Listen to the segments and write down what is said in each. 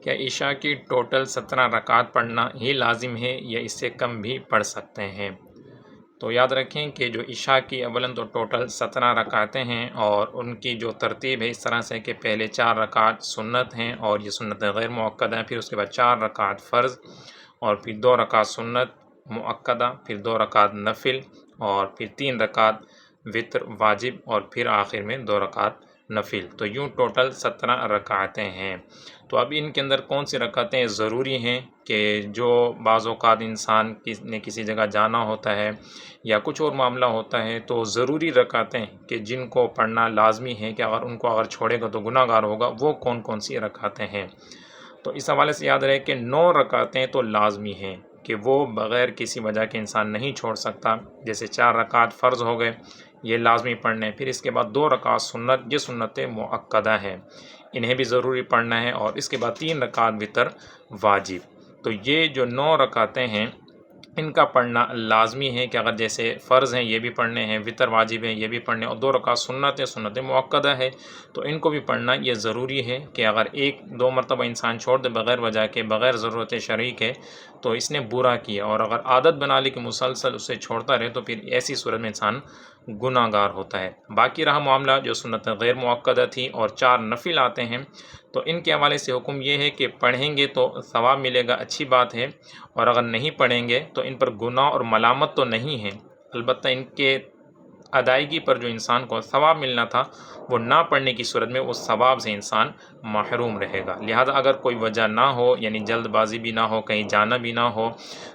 کیا عشاء کی ٹوٹل 17 رکعت پڑھنا ہی لازم ہے یا اس سے کم بھی پڑھ سکتے ہیں؟ تو یاد رکھیں کہ جو عشاء کی اولاً تو ٹوٹل 17 رکعتیں ہیں، اور ان کی جو ترتیب ہے اس طرح سے کہ پہلے 4 رکعت سنت ہیں اور یہ سنت غیر مؤکدہ ہیں، پھر اس کے بعد 4 رکعت فرض، اور پھر 2 رکعت سنت مؤکدہ، پھر 2 رکعت نفل، اور پھر 3 رکعت وتر واجب، اور پھر آخر میں 2 رکعت نفل۔ تو یوں ٹوٹل 17 رکعتیں ہیں۔ تو اب ان کے اندر کون سی رکعتیں ضروری ہیں کہ جو بعض اوقات انسان نے کسی جگہ جانا ہوتا ہے یا کچھ اور معاملہ ہوتا ہے، تو ضروری رکعتیں کہ جن کو پڑھنا لازمی ہے کہ ان کو اگر چھوڑے گا تو گناہ گار ہوگا، وہ کون کون سی رکعتیں ہیں؟ تو اس حوالے سے یاد رہے کہ 9 رکعتیں تو لازمی ہیں کہ وہ بغیر کسی وجہ کے انسان نہیں چھوڑ سکتا، جیسے 4 رکعت فرض ہو گئے، یہ لازمی پڑھنے، پھر اس کے بعد 2 رکعت سنت، یہ سنت مؤکدہ ہیں، انہیں بھی ضروری پڑھنا ہے، اور اس کے بعد 3 رکعت وتر واجب۔ تو یہ جو 9 رکعتیں ہیں ان کا پڑھنا لازمی ہے کہ اگر جیسے فرض ہیں یہ بھی پڑھنے ہیں، وتر واجب ہیں یہ بھی پڑھنے، اور 2 رکعت سنت مؤکدہ ہے تو ان کو بھی پڑھنا یہ ضروری ہے کہ اگر 1-2 مرتبہ انسان چھوڑ دے بغیر وجہ کے، بغیر ضرورت شرعی کے، تو اس نے برا کیا، اور اگر عادت بنا لی کہ مسلسل اسے چھوڑتا رہے تو پھر ایسی صورت میں انسان گناہ گار ہوتا ہے۔ باقی رہا معاملہ جو سنت غیر مؤکدہ تھی اور 4 نفل آتے ہیں، تو ان کے حوالے سے حکم یہ ہے کہ پڑھیں گے تو ثواب ملے گا، اچھی بات ہے، اور اگر نہیں پڑھیں گے تو ان پر گناہ اور ملامت تو نہیں ہے، البتہ ان کے ادائیگی پر جو انسان کو ثواب ملنا تھا وہ نہ پڑھنے کی صورت میں اس ثواب سے انسان محروم رہے گا۔ لہذا اگر کوئی وجہ نہ ہو، یعنی جلد بازی بھی نہ ہو، کہیں جانا بھی نہ ہو،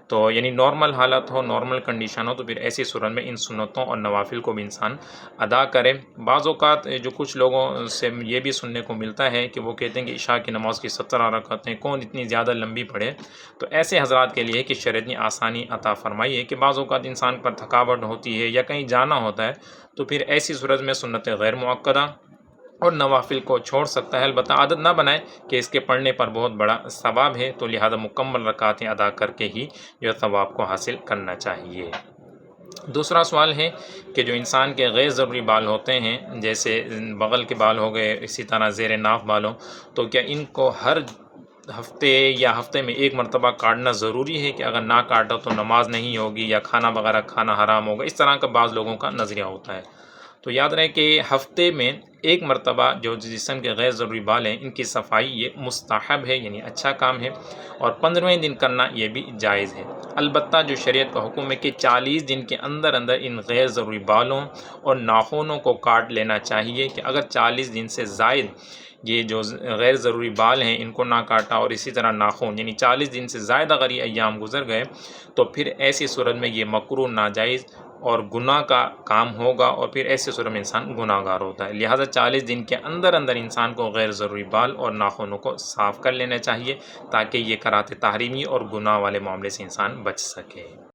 تو یعنی نارمل حالت ہو، نارمل کنڈیشن ہو، تو پھر ایسی صورت میں ان سنتوں اور نوافل کو بھی انسان ادا کرے۔ بعض اوقات جو کچھ لوگوں سے یہ بھی سننے کو ملتا ہے کہ وہ کہتے ہیں کہ عشاء کی نماز کی 17 رکعتیں کون اتنی زیادہ لمبی پڑھے، تو ایسے حضرات کے لیے کہ شریعت نے آسانی عطا فرمائی ہے کہ بعض اوقات انسان پر تھکاوٹ ہوتی ہے یا کہیں جانا ہوتا ہے، تو پھر ایسی صورت میں سنت غیر مؤکدہ اور نوافل کو چھوڑ سکتا ہے، البتہ عادت نہ بنائے کہ اس کے پڑھنے پر بہت بڑا ثواب ہے، تو لہذا مکمل رکعتیں ادا کر کے ہی جو ثواب کو حاصل کرنا چاہیے۔ دوسرا سوال ہے کہ جو انسان کے غیر ضروری بال ہوتے ہیں، جیسے بغل کے بال ہو گئے، اسی طرح زیر ناف بال ہوں، تو کیا ان کو ہر ہفتے یا ہفتے میں 1 مرتبہ کاٹنا ضروری ہے کہ اگر نہ کاٹا تو نماز نہیں ہوگی یا کھانا وغیرہ کھانا حرام ہوگا؟ اس طرح کا بعض لوگوں کا نظریہ ہوتا ہے۔ تو یاد رہے کہ ہفتے میں 1 مرتبہ جو جسم کے غیر ضروری بال ہیں ان کی صفائی یہ مستحب ہے، یعنی اچھا کام ہے، اور 15ویں دن کرنا یہ بھی جائز ہے۔ البتہ جو شریعت کا حکم ہے کہ 40 دن کے اندر ان غیر ضروری بالوں اور ناخنوں کو کاٹ لینا چاہیے، کہ اگر 40 دن سے زائد یہ جو غیر ضروری بال ہیں ان کو نہ کاٹا، اور اسی طرح ناخن، یعنی 40 دن سے زائد اگر یہ ایام گزر گئے، تو پھر ایسی صورت میں یہ مکروہ، ناجائز اور گناہ کا کام ہوگا، اور پھر ایسی صورت میں انسان گناہ گار ہوتا ہے۔ لہٰذا 40 دن کے اندر انسان کو غیر ضروری بال اور ناخنوں کو صاف کر لینا چاہیے، تاکہ یہ کرات تحریمی اور گناہ والے معاملے سے انسان بچ سکے۔